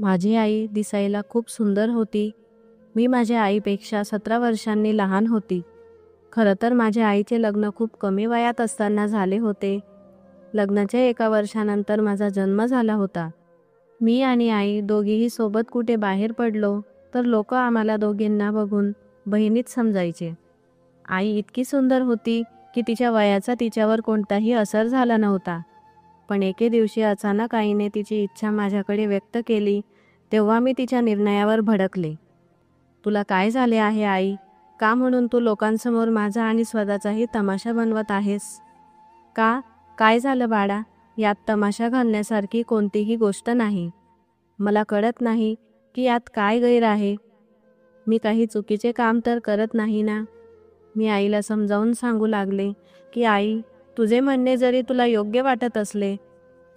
माझी आई दिसायला खूप सुंदर होती. मी माझ्या आईपेक्षा 17 वर्षांनी लहान होती. खरं तर माझ्या आईचे लग्न खूप कमी वयात असताना झाले होते. लग्नाच्या 1 वर्षानंतर माझा जन्म झाला होता. मी आणि आई दोघीही सोबत कुठे बाहेर पडलो तर लोक आम्हाला दोघींना बघून बहिणीच समजायचे. आई इतकी सुंदर होती की तिच्या वयाचा तिच्यावर कोणताही असर झाला नव्हता. पण एके दिवशी अचानक आईने तिची इच्छा माझ्याकडे व्यक्त केली. तेव्हा मी तिच्या निर्णयावर भडकले. तुला काय झाले आहे आई? का म्हणून तू लोकांसमोर माझा आणि स्वतःचाही तमाशा बनवत आहेस? का? काय झालं बाळा? यात तमाशा घालण्यासारखी कोणतीही गोष्ट नाही. मला कळत नाही की यात काय गैर आहे. मी काही चुकीचे काम तर करत नाही ना? मी आईला समजावून सांगू लागले की आई, तुझे म्हणणे जरी तुला योग्य वाटत असले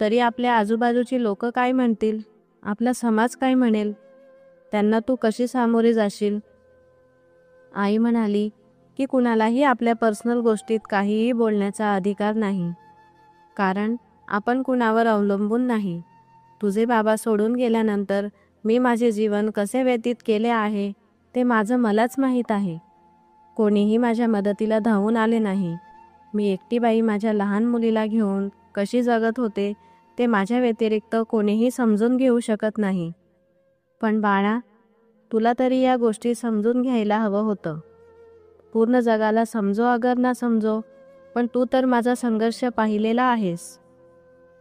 तरी आपल्या आजूबाजूची लोक काय म्हणतील? आपला समाज काय म्हणेल? त्यांना तू कशी सामोरे जाशील? आई म्हणाली की कुणालाही आपल्या पर्सनल गोष्टीत काहीही बोलण्याचा अधिकार नाही, कारण आपण कुणावर अवलंबून नाही. तुझे बाबा सोडून गेल्यानंतर मी माझे जीवन कसे व्यतीत केले आहे ते माझं मलाच माहीत आहे. कोणीही माझ्या मदतीला धावून आले नाही. मी एकटी बाई माझ्या लहान मुलीला घेऊन कशी जगत होते ते माझ्या व्यतिरिक्त कोणीही समजून घेऊ शकत नाही. पण बाळा, तुला तरी या गोष्टी समजून घ्यायला हवं होतं. पूर्ण जगाला समजो अगर ना समजो, पण तू तर माझा संघर्ष पाहिलेला आहेस.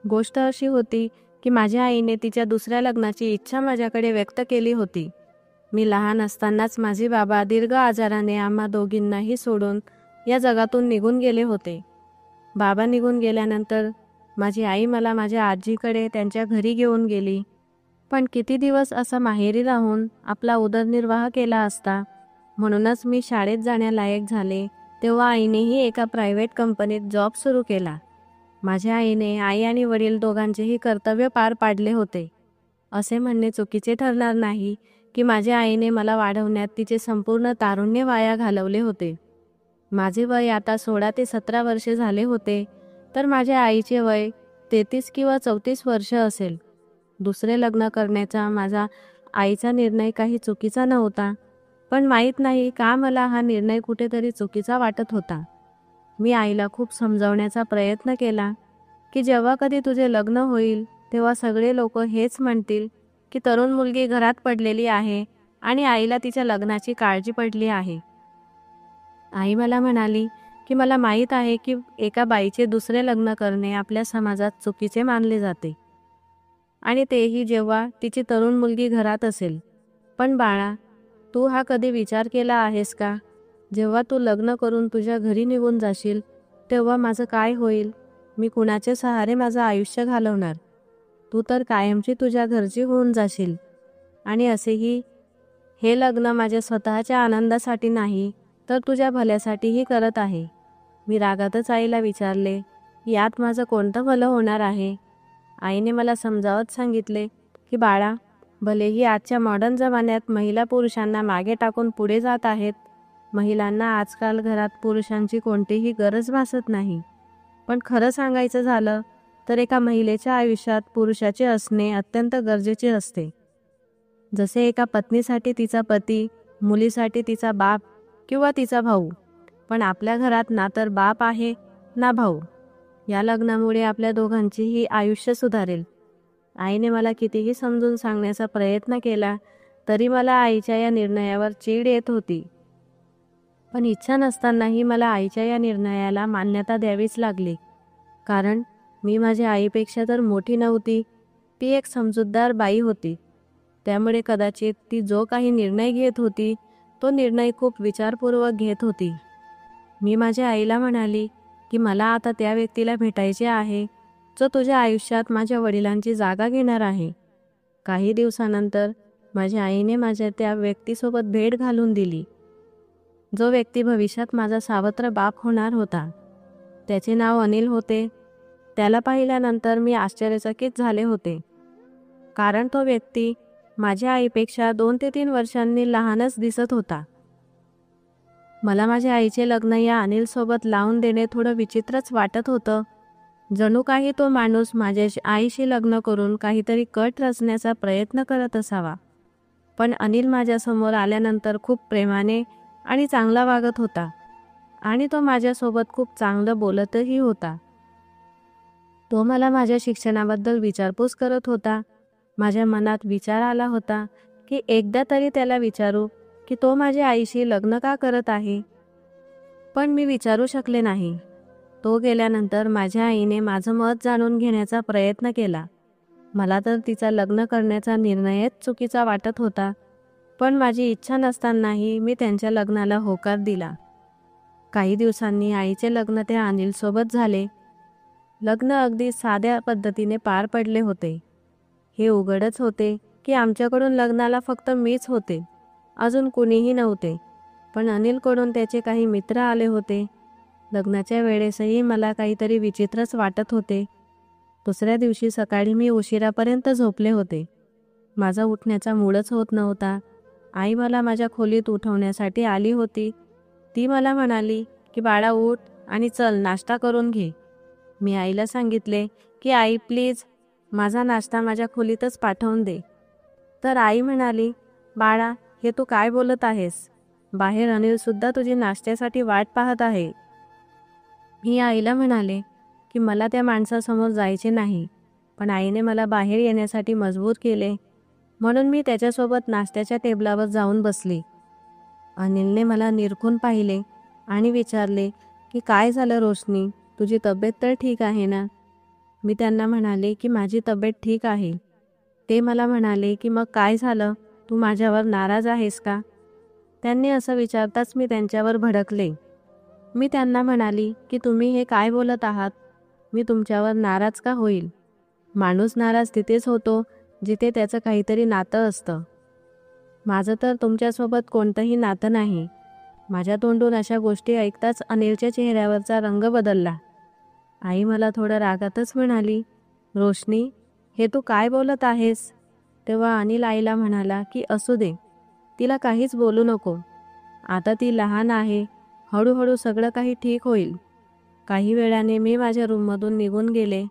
गोष्ट अशी होती की माझ्या आईने तिच्या दुसऱ्या लग्नाची इच्छा माझ्याकडे व्यक्त केली होती. मी लहान असतानाच माझे बाबा दीर्घ आजाराने आम्हा दोघींनाही सोडून या जगातून निघून गेले होते. बाबा निघून गेल्यानंतर माझी आई मला माझ्या आजीकडे त्यांच्या घरी घेऊन गेली. पण किती दिवस असा माहेरी राहून आपला उदरनिर्वाह केला असता. म्हणूनच मी शाळेत जाण्यालायक झाले तेव्हा आईनेही एका प्रायव्हेट कंपनीत जॉब सुरू केला. माझ्या आईने आई आणि वडील दोघांचेही कर्तव्य पार पाडले होते. असे म्हणणे चुकीचे ठरणार नाही की माझ्या आईने मला वाढवण्यात तिचे संपूर्ण तारुण्य वाया घालवले होते. माझे वय आता 16 ते 17 वर्षे झाले होते, तर माझ्या आईचे वय 33 किंवा 34 वर्ष असेल. दुसरे लग्न करण्याचा माझा आईचा निर्णय काही चुकीचा नव्हता, पण माहीत नाही का मला हा निर्णय कुठेतरी चुकीचा वाटत होता. मी आईला खूप समजावण्याचा प्रयत्न केला की जेव्हा कधी तुझे लग्न होईल तेव्हा सगळे लोक हेच म्हणतील की तरुण मुलगी घरात पडलेली आहे आणि आईला तिच्या लग्नाची काळजी पडली आहे. आई मला म्हणाली की मला माहीत आहे की एका बाईचे दुसरे लग्न करणे आपल्या समाजात चुकीचे मानले जाते, आणि तेही जेव्हा तिची तरुण मुलगी घरात असेल. पण बाळा, तू हा कधी विचार केला आहेस का? जेव्हा तू लग्न करून तुझ्या घरी निघून जाशील तेव्हा माझं काय होईल? मी कुणाचे सहारे माझं आयुष्य घालवणार? तू तर कायमची तुझ्या घरची होऊन जाशील. आणि असेही हे लग्न माझ्या स्वतःच्या आनंदासाठी नाही तर तुझ्या भल्यासाठीही करत आहे. मी रागातच आईला विचारले, यात माझं कोणतं भलं होणार आहे? आईने मला समजावत सांगितले की बाळा, भलेही आजच्या मॉडर्न जमान्यात महिला पुरुषांना मागे टाकून पुढे जात आहेत. महिलांना आजकाल घरात पुरुषांची कोणतीही गरज भासत नाही. पण खरं सांगायचं झालं तर एका महिलेच्या आयुष्यात पुरुषाचे असणे अत्यंत गरजेचे असते. जसे एका पत्नीसाठी तिचा पती, मुलीसाठी तिचा बाप किंवा तिचा भाऊ. पण आपल्या घरात ना तर बाप आहे ना भाऊ. या लग्नामुळे आपल्या दोघांचीही आयुष्य सुधारेल. आईने मला कितीही समजून सांगण्याचा प्रयत्न केला तरी मला आईच्या या निर्णयावर चीड येत होती. पण इच्छा नसतानाही मला आईच्या या निर्णयाला मान्यता द्यावीच लागली, कारण मी माझ्या आईपेक्षा तर मोठी नव्हती. ती एक समजूतदार बाई होती. त्यामुळे कदाचित ती जो काही निर्णय घेत होती तो निर्णय खूप विचारपूर्वक घेत होती. मी माझ्या आईला म्हणाली की मला आता त्या व्यक्तीला भेटायचे आहे जो तुझ्या आयुष्यात माझ्या वडिलांची जागा घेणार आहे. काही दिवसानंतर माझ्या आईने माझ्या त्या व्यक्तीसोबत भेट घालून दिली, जो व्यक्ती भविष्यात माझा सावत्र बाप होणार होता. त्याचे नाव अनिल होते. त्याला पाहिल्यानंतर मी आश्चर्यचकित झाले होते, कारण तो व्यक्ती माझ्या आईपेक्षा 2 ते 3 वर्षांनी लहानच दिसत होता. मला माझ्या आईचे लग्न या अनिलसोबत लावून देणे थोडं विचित्रच वाटत होतं. जणू काही तो माणूस माझ्या आईशी लग्न करून काहीतरी कट रचण्याचा प्रयत्न करत असावा. पण अनिल माझ्यासमोर आल्यानंतर खूप प्रेमाने आणि चांगला वागत होता आणि तो माझ्यासोबत खूप चांगलं बोलतही होता. तो मला माझ्या शिक्षणाबद्दल विचारपूस करत होता. माझ्या मनात विचार आला होता की एकदा तरी त्याला विचारू की तो माझ्या आईशी लग्न का करत आहे. पण मी विचारू शकले नाही. तो गेल्यानंतर माझ्या आईने माझं मत जाणून घेण्याचा प्रयत्न केला. मला तर तिचा लग्न करण्याचा निर्णयच चुकीचा वाटत होता. पण माझी इच्छा नसतानाही मी त्यांच्या लग्नाला होकार दिला. काही दिवसांनी आईचे लग्न त्या अनिलसोबत झाले. लग्न अगदी साध्या पद्धतीने पार पडले होते. हे उघडच होते की आमच्याकडून लग्नाला फक्त मीच होते, अजून कुणीही नव्हते. पण अनिलकडून त्याचे काही मित्र आले होते. लग्नाच्या वेळेसही मला काहीतरी विचित्रच वाटत होते. दुसऱ्या दिवशी सकाळी मी उशिरापर्यंत झोपले होते. माझा उठण्याचा मूडच होत नव्हता. आई मला माझ्या खोलीत उठवण्यासाठी आली होती. ती मला म्हणाली की बाळा उठ आणि चल नाश्ता करून घे. मी आईला सांगितले की आई प्लीज माझा नाश्ता माझ्या खोलीतच पाठवून दे. तर आई म्हणाली, बाळा हे तू काय बोलत आहेस? बाहेर अनिलसुद्धा तुझी नाश्त्यासाठी वाट पाहत आहे. मी आईला म्हणाले की मला त्या माणसासमोर जायचे नाही, पण आईने मला बाहेर येण्यासाठी मजबूर केले. म्हणून मी त्याच्यासोबत नाश्त्याच्या टेबलावर जाऊन बसली. अनिलने मला निरखून पाहिले आणि विचारले की काय झालं रोशनी, तुझी तब्येत तर ठीक आहे ना? मी त्यांना म्हणाले की माझी तब्येत ठीक आहे. ते मला म्हणाले की मग काय झालं, तू माझ्यावर नाराज आहेस का? त्यांनी असं विचारताच मी त्यांच्यावर भडकले. मी त्यांना म्हणाली की तुम्ही हे काय बोलत आहात? मी तुमच्यावर नाराज का होईल? माणूस नाराज तिथेच होतो जिथे त्याचं काहीतरी नातं असतं. माझं तर तुमच्यासोबत कोणतंही नातं नाही. माझ्या तोंडून अशा गोष्टी ऐकताच अनिलच्या चेहऱ्यावरचा रंग बदलला. आई मला थोडं रागातच म्हणाली, रोशनी हे तू काय बोलत आहेस? तेव्हा अनिल आईला म्हणाला की असू दे, तिला काहीच बोलू नको. आता ती लहान आहे, हळूहळू सगळं काही ठीक होईल. काही वेळाने मी माझ्या रूममधून निघून गेले.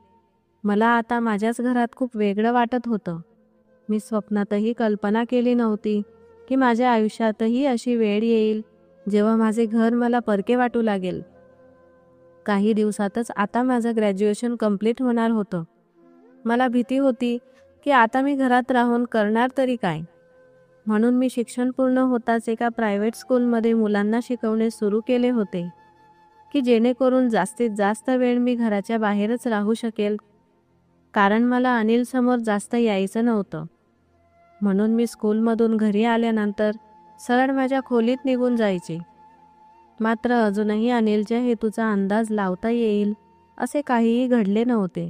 मला आता माझ्याच घरात खूप वेगळं वाटत होतं. मी स्वप्नातही कल्पना केली नव्हती की माझ्या आयुष्यातही अशी वेळ येईल जेव्हा माझे घर मला परके वाटू लागेल. काही दिवसातच आता माझं ग्रॅज्युएशन कंप्लीट होणार होतं. मला भीती होती की आता मी घरात राहून करणार तरी काय. म्हणून मी शिक्षण पूर्ण होताच एका प्रायव्हेट स्कूलमध्ये मुलांना शिकवणे सुरू केले होते की जेणेकरून जास्तीत जास्त वेळ मी घराच्या बाहेरच राहू शकेल. कारण मला अनिलसमोर जास्त यायचं नव्हतं. म्हणून मी स्कूलमधून घरी आल्यानंतर सरळ माझ्या खोलीत निघून जायचे. मात्र अजूनही अनिलच्या हेतूचा अंदाज लावता येईल असे काहीही घडले नव्हते.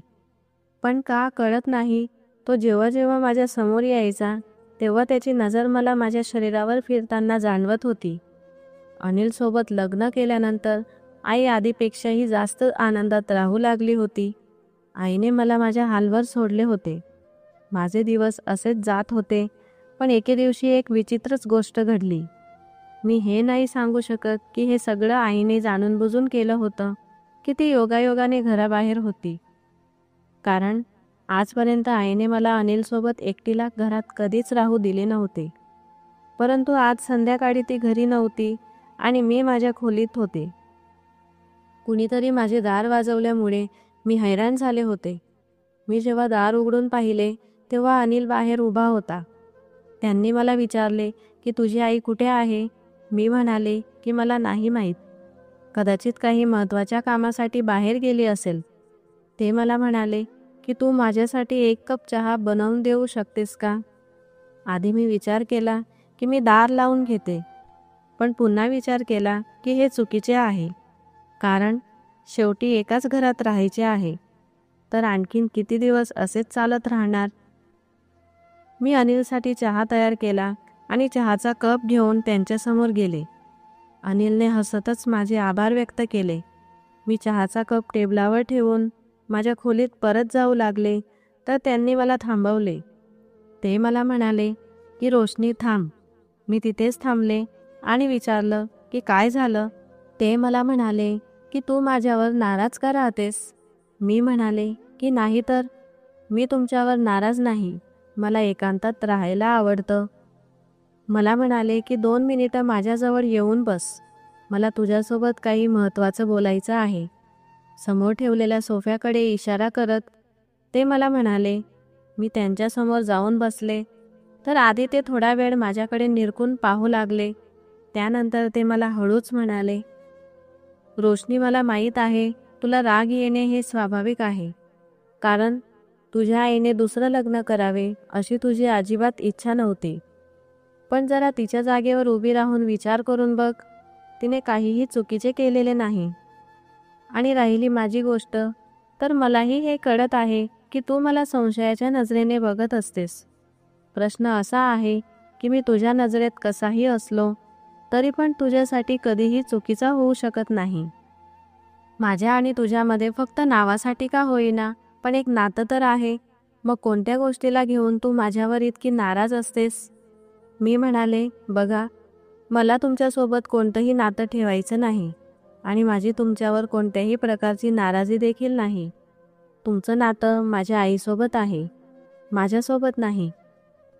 पण का कळत नाही, तो जेव्हा जेव्हा माझ्या समोर यायचा तेव्हा त्याची नजर मला माझ्या शरीरावर फिरताना जाणवत होती. अनिलसोबत लग्न केल्यानंतर आई आधीपेक्षाही जास्त आनंदात राहू लागली होती. आईने मला माझ्या हालवर सोडले होते. माझे दिवस असेच जात होते. पण एके दिवशी एक विचित्रच गोष्ट घडली. मी हे नाही सांगू शकत की हे सगळं आईने जाणून बुजून केलं होतं की ती योगायोगाने घराबाहेर होती. कारण आजपर्यंत आईने मला अनिलसोबत एकटीला घरात कधीच राहू दिले नव्हते. परंतु आज संध्याकाळी ती घरी नव्हती आणि मी माझ्या खोलीत होते. कुणीतरी माझे दार वाजवल्यामुळे मी हैराण झाले होते. मी जेव्हा दार उघडून पाहिले तेव्हा अनिल बाहेर उभा होता. त्यांनी मला विचारले की तुझी आई कुठे आहे? मी म्हणाले की मला नाही माहीत. कदाचित काही महत्त्वाच्या कामासाठी बाहेर गेली असेल. ते मला म्हणाले की तू माझ्यासाठी 1 कप चहा बनवून देऊ शकतेस का? आधी मी विचार केला की मी दार लावून घेते. पण पुन्हा विचार केला की हे चुकीचे आहे. कारण शेवटी एकाच घरात राहायचे आहे. तर आणखीन किती दिवस असेच चालत राहणार? मी अनिलसाठी चहा तयार केला आणि चहाचा कप घेऊन त्यांच्यासमोर गेले. अनिलने हसतच माझे आभार व्यक्त केले. मी चहाचा कप टेबलावर ठेवून माझ्या खोलीत परत जाऊ लागले तर त्यांनी मला थांबवले. ते मला म्हणाले की रोशनी थांब. मी तिथेच थांबले आणि विचारलं की काय झालं? ते मला म्हणाले की तू माझ्यावर नाराज का राहतेस? मी म्हणाले की नाही तर, मी तुमच्यावर नाराज नाही, मला एकांतात राहायला आवडतं. मला म्हणाले की 2 मिनिटं माझ्याजवळ येऊन बस, मला तुझ्यासोबत काही महत्त्वाचं बोलायचं आहे. समोर ठेवलेल्या सोफ्याकडे इशारा करत ते मला म्हणाले. मी त्यांच्यासमोर जाऊन बसले, तर आधी ते थोडा वेळ माझ्याकडे निरखून पाहू लागले. त्यानंतर ते मला हळूच म्हणाले, रोशनी, मला माहीत आहे तुला राग येणे हे स्वाभाविक आहे, कारण तुझ्या आईने दुसरं लग्न करावे अशी तुझी अजिबात इच्छा नव्हती. पण जरा तिच्या जागेवर उभी राहून विचार करून बघ, तिने काहीही चुकीचे केलेले नाही. आणि राहिली माझी गोष्ट, तर मलाही हे कळत आहे की तू मला संशयाच्या नजरेने बघत असतेस. प्रश्न असा आहे की मी तुझ्या नजरेत कसाही असलो तरी पण तुझ्यासाठी कधीही चुकीचा होऊ शकत नाही. माझ्या आणि तुझ्यामध्ये फक्त नावासाठी का होईना पण एक नातं तर आहे. मग कोणत्या गोष्टीला घेऊन तू माझ्यावर इतकी नाराज असतेस? मी म्हणाले, बघा, मला तुमच्यासोबत कोणतंही नातं ठेवायचं नाही आणि माझी तुमच्यावर कोणत्याही प्रकारची नाराजी देखील नाही. तुमचं नातं माझ्या आईसोबत आहे, माझ्यासोबत नाही.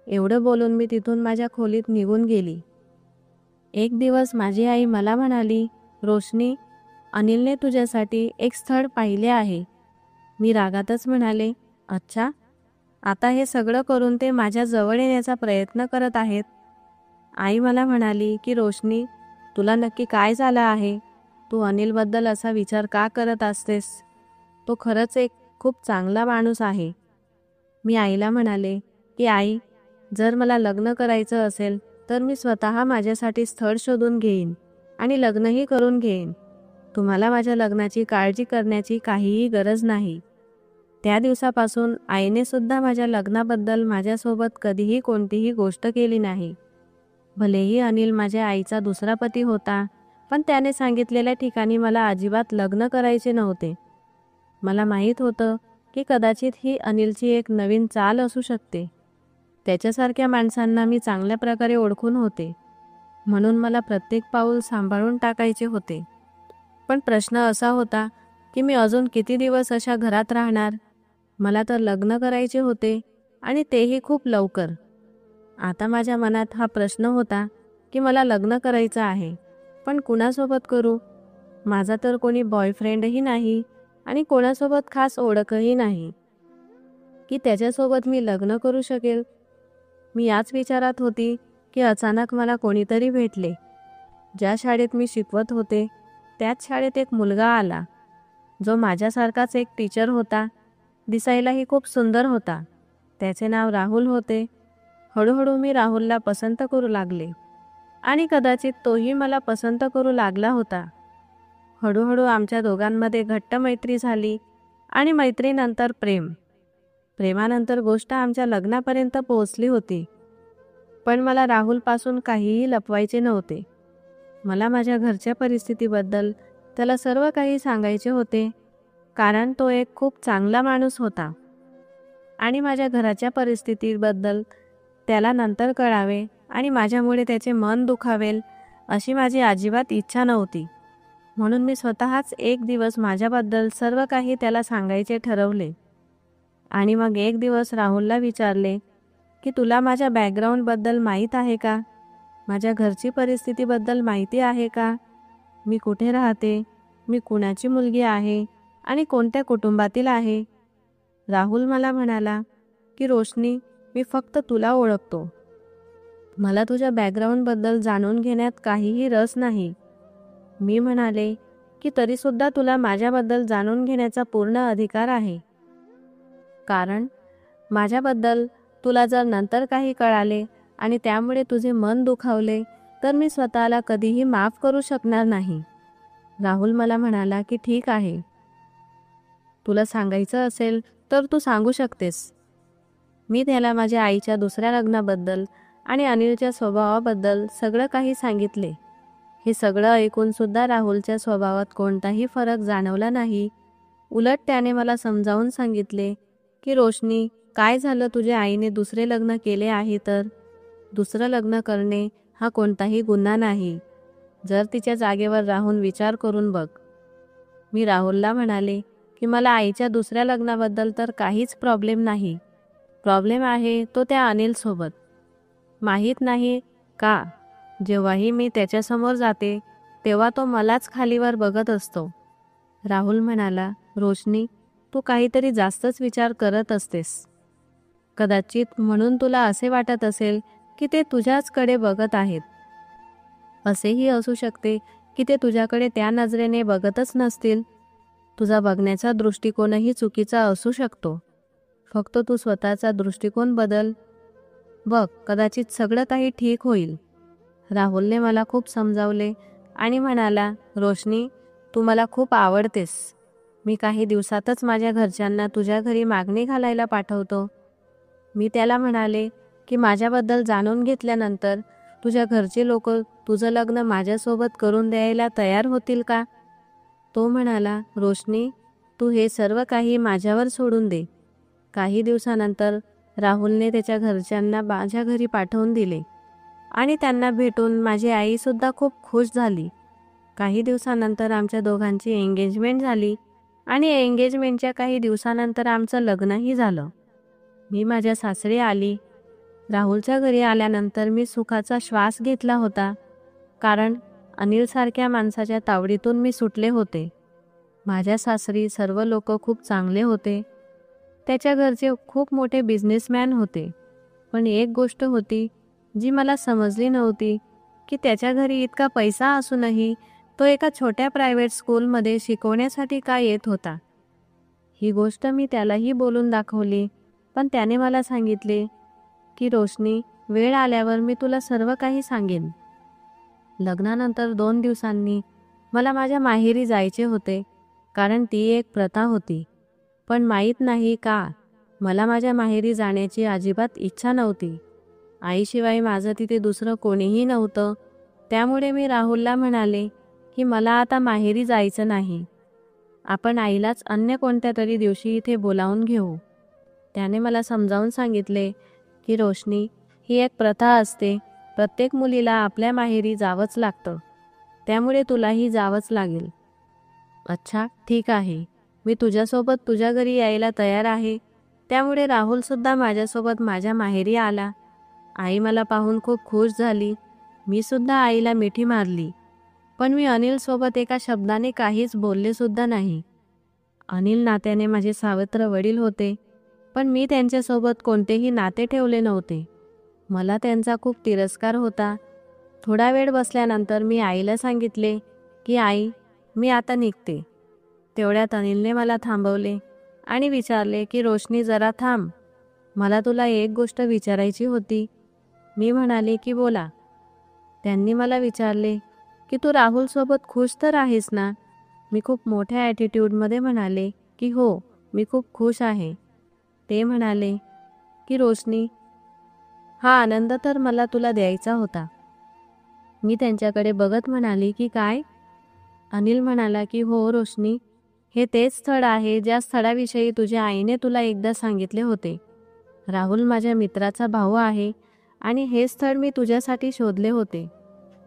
एवढं बोलून मी तिथून माझ्या खोलीत निघून गेली. एक दिवस माझी आई मला म्हणाली, रोशनी, अनिलने तुझ्यासाठी एक स्थळ पाहिले आहे. मी रागातच म्हणाले, अच्छा, आता हे सगळं करून ते माझ्या जवळ येण्याचा प्रयत्न करत आहेत. आई मला म्हणाली की रोशनी, तुला नक्की काय झालं आहे? तू अनिलबद्दल असा विचार का करत असतेस? तो खरंच एक खूप चांगला माणूस आहे. मी आईला म्हणाले की आई, जर मला लग्न करायचं असेल तर मी स्वतः माझ्यासाठी स्थळ शोधून घेईन आणि लग्नही करून घेईन. तुम्हाला माझ्या लग्नाची काळजी करण्याची काहीही गरज नाही. त्या दिवसापासून आईने सुद्धा माझ्या लग्नाबद्दल माझ्यासोबत कधीही कोणतीही गोष्ट केली नाही. भलेही अनिल माझ्या आईचा दुसरा पती होता, पण त्याने सांगितलेल्या ठिकाणी मला अजिबात लग्न करायचे नव्हते. मला माहीत होतं की कदाचित ही अनिलची एक नवीन चाल असू शकते. त्याच्यासारख्या माणसांना मी चांगल्या प्रकारे ओळखून होते, म्हणून मला प्रत्येक पाऊल सांभाळून टाकायचे होते. पण प्रश्न असा होता की मी अजून किती दिवस अशा घरात राहणार? मला तर लग्न करायचे होते आणि तेही खूप लवकर. आता माझ्या मनात हा प्रश्न होता की मला लग्न करायचं आहे, पण कुणासोबत करू? माझा तर कोणी बॉयफ्रेंडही नाही आणि कोणासोबत खास ओळखही नाही की त्याच्यासोबत मी लग्न करू शकेल. मी याच विचारात होती की अचानक मला कोणीतरी भेटले. ज्या शाळेत मी शिकवत होते त्याच शाळेत एक मुलगा आला, जो माझ्यासारखाच एक टीचर होता. दिसायलाही खूप सुंदर होता. त्याचे नाव राहुल होते. हळूहळू मी राहुलला पसंत करू लागले आणि कदाचित तोही मला पसंत करू लागला होता. हळूहळू आमच्या दोघांमध्ये घट्ट मैत्री झाली आणि मैत्रीनंतर प्रेम. प्रेमानंतर गोष्ट आमच्या लग्नापर्यंत पोहोचली होती. पण मला राहुलपासून काहीही लपवायचे नव्हते. मला माझ्या घरच्या परिस्थितीबद्दल त्याला सर्व काही सांगायचे होते, कारण तो एक खूप चांगला माणूस होता आणि माझ्या घराच्या परिस्थितीबद्दल त्याला नंतर कळावे आणि माझ्यामुळे त्याचे मन दुखावेल अशी माझी अजिबात इच्छा नव्हती. म्हणून मी स्वतःच एक दिवस माझ्याबद्दल सर्व काही त्याला सांगायचे ठरवले. आणि मग एक दिवस राहुलला विचारले की तुला माझ्या बॅकग्राऊंडबद्दल माहीत आहे का? माझ्या घरची परिस्थितीबद्दल माहिती आहे का? मी कुठे राहते, मी कुणाची मुलगी आहे आणि कोणत्या कुटुंबातील आहे? राहुल मला म्हणाला की रोशनी, मी फक्त तुला ओळखतो. मला तुझ्या बॅकग्राऊंडबद्दल जाणून घेण्यात काहीही रस नाही. मी म्हणाले की तरीसुद्धा तुला माझ्याबद्दल जाणून घेण्याचा पूर्ण अधिकार आहे, कारण माझ्याबद्दल तुला जर नंतर काही कळाले आणि त्यामुळे तुझे मन दुखावले तर मी स्वतःला कधीही माफ करू शकणार नाही. राहुल मला म्हणाला की ठीक आहे, तुला सांगायचं असेल तर तू सांगू शकतेस. मी त्याला माझ्या आईच्या दुसऱ्या लग्नाबद्दल आणि अनिलच्या स्वभावाबद्दल सगळं काही सांगितले. हे सगळं ऐकून सुद्धा राहुलच्या स्वभावात कोणताही फरक जाणवला नाही. उलट त्याने मला समजावून सांगितले की रोशनी, काय झालं, तुझ्या आईने दुसरे लग्न केले आहे तर दुसरं लग्न करणे हा कोणताही गुन्हा नाही. जर तिच्या जागेवर राहून विचार करून बघ. मी राहुलला म्हणाले की मला आईच्या दुसऱ्या लग्नाबद्दल तर काहीच प्रॉब्लेम नाही. प्रॉब्लेम आहे तो त्या अनिलसोबत. माहीत नाही का जेव्हाही मी त्याच्यासमोर जाते तेव्हा तो मलाच खालीवर बघत असतो. राहुल म्हणाला, रोशनी, तू काहीतरी जास्तच विचार करत असतेस. कदाचित म्हणून तुला असे वाटत असेल की ते तुझ्याचकडे बघत आहेत. असेही असू शकते की ते तुझ्याकडे त्या नजरेने बघतच नसतील. तुझा बघण्याचा दृष्टिकोनही चुकीचा असू शकतो. फक्त तू स्वतःचा दृष्टिकोन बदल. बघ, कदाचित सगळं काही ठीक होईल. राहुलने मला खूप समजावले आणि म्हणाला, रोशनी, तू मला खूप आवडतेस. मी काही दिवसातच माझ्या घरच्यांना तुझ्या घरी मागणी घालायला पाठवतो. मी त्याला म्हणाले की माझ्याबद्दल जाणून घेतल्यानंतर तुझ्या घरचे लोक तुझं लग्न माझ्यासोबत करून द्यायला तयार होतील का? तो म्हणाला, रोशनी, तू हे सर्व काही माझ्यावर सोडून दे. काही दिवसानंतर राहुलने त्याच्या घरच्यांना माझ्या घरी पाठवून दिले आणि त्यांना भेटून माझी आईसुद्धा खूप खुश झाली. काही दिवसानंतर आमच्या दोघांची एंगेजमेंट झाली आणि एंगेजमेंटच्या काही दिवसानंतर आमचं लग्नही झालं. मी माझ्या सासरी आली. राहुलच्या घरी आल्यानंतर मी सुखाचा श्वास घेतला होता, कारण अनिलसारख्या माणसाच्या तावडीतून मी सुटले होते. माझ्या सासरी सर्व लोक खूप चांगले होते. त्याच्या घरचे खूप मोठे बिझनेसमॅन होते. पण एक गोष्ट होती जी मला समजली नव्हती की त्याच्या घरी इतका पैसा असूनही तो एका छोट्या प्रायव्हेट स्कूलमध्ये शिकवण्यासाठी का येत होता. ही गोष्ट मी त्यालाही बोलून दाखवली, पण त्याने मला सांगितले की रोशनी, वेळ आल्यावर मी तुला सर्व काही सांगेन. लग्नानंतर 2 दिवसांनी मला माझ्या माहेरी जायचे होते, कारण ती एक प्रथा होती. पण माहीत नाही का मला माझ्या माहेरी जाण्याची अजिबात इच्छा नव्हती. आईशिवाय माझं तिथे दुसरं कोणीही नव्हतं. त्यामुळे मी राहुलला म्हणाले की मला आता माहेरी जायचं नाही. आपण आईलाच अन्य कोणत्या तरी दिवशी इथे बोलावून घेऊ. त्याने मला समजावून सांगितले की रोशनी, ही एक प्रथा असते. प्रत्येक मुलीला आपल्या माहेरी जावंच लागतं. त्यामुळे तुलाही जावंच लागेल. अच्छा, ठीक आहे. मी तुझ्यासोबत तुझ्या घरी यायला तयार आहे. त्यामुळे राहुलसुद्धा माझ्यासोबत माझ्या माहेरी आला. आई मला पाहून खूप खुश झाली. मी सुद्धा आईला मिठी मारली. पण मी अनिलसोबत एका शब्दाने काहीच बोललेसुद्धा नाही. अनिल नात्याने माझे सावत्र वडील होते, पण मी त्यांच्यासोबत कोणतेही नाते ठेवले नव्हते. मला त्यांचा खूप तिरस्कार होता. थोडा वेळ बसल्यानंतर मी आईला सांगितले की आई, मी आता निघते. तेवढ्यात अनिलने मला थांबवले आणि विचारले की रोशनी, जरा थांब. मला तुला एक गोष्ट विचारायची होती. मी म्हणाले की बोला. त्यांनी मला विचारले की तू राहुलसोबत खुश तर आहेस ना? मी खूप मोठ्या ॲटिट्यूडमध्ये म्हणाले की हो, मी खूप खुश आहे. ते म्हणाले की रोशनी, हा आनंद तर मला तुला द्यायचा होता. मी त्यांच्याकडे बघत म्हणाली की काय? अनिल म्हणाला की हो रोशनी, हे तेच स्थळ आहे ज्या स्थळाविषयी तुझ्या आईने तुला एकदा सांगितले होते. राहुल माझ्या मित्राचा भाऊ आहे आणि हे स्थळ मी तुझ्यासाठी शोधले होते.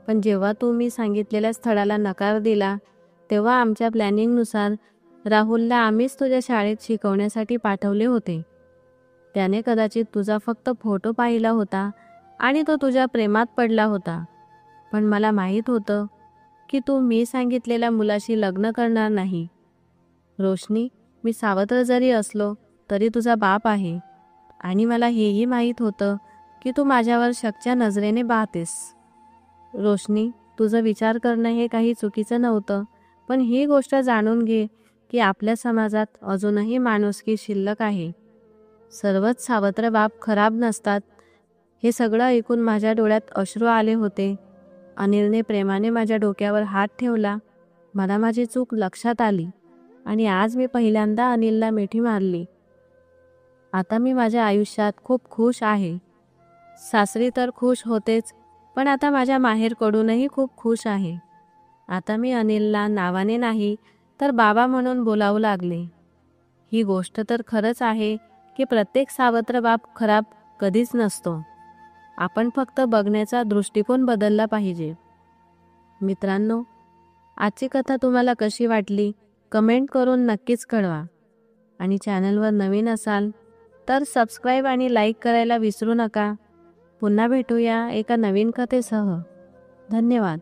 पण जेव्हा तू मी सांगितलेल्या स्थळाला नकार दिला तेव्हा आमच्या प्लॅनिंगनुसार राहुलला आम्हीच तुझ्या शाळेत शिकवण्यासाठी पाठवले होते. त्याने कदाचित तुझा फक्त फोटो पाहिला होता आणि तो तुझ्या प्रेमात पडला होता. पण मला माहीत होतं की तू मी सांगितलेल्या मुलाशी लग्न करणार नाही. रोशनी, मी सावत्र जरी असलो तरी तुझा बाप आहे आणि मला हेही माहीत होतं की तू माझ्यावर शकच्या नजरेने पाहतेस. रोशनी, तुझं विचार करणं हे काही चुकीचं नव्हतं, पण ही गोष्ट जाणून घे की आपल्या समाजात अजूनही माणुसकी शिल्लक आहे. सर्वच सावत्र बाप खराब नसतात. हे सगळं ऐकून माझ्या डोळ्यात अश्रू आले होते. अनिलने प्रेमाने माझ्या डोक्यावर हात ठेवला. मला माझी चूक लक्षात आली आणि आज मी पहिल्यांदा अनिलला मिठी मारली. आता मी माझ्या आयुष्यात खूप खुश आहे. सासरी तर खुश होतेच, पण आता माझ्या माहेरकडूनही खूप खुश आहे. आता मी अनिलला नावाने नाही तर बाबा म्हणून बोलावू लागले. ही गोष्ट तर खरंच आहे की प्रत्येक सावत्र बाप खराब कधीच नसतो. आपण फक्त बघण्याचा दृष्टिकोन बदलला पाहिजे. मित्रांनो, आजची कथा तुम्हाला कशी वाटली कमेंट करून नक्कीच कळवा. आणि चॅनलवर नवीन असाल तर सबस्क्राईब आणि लाईक करायला विसरू नका. पुन्हा भेटूया एका नवीन कथेसह. धन्यवाद.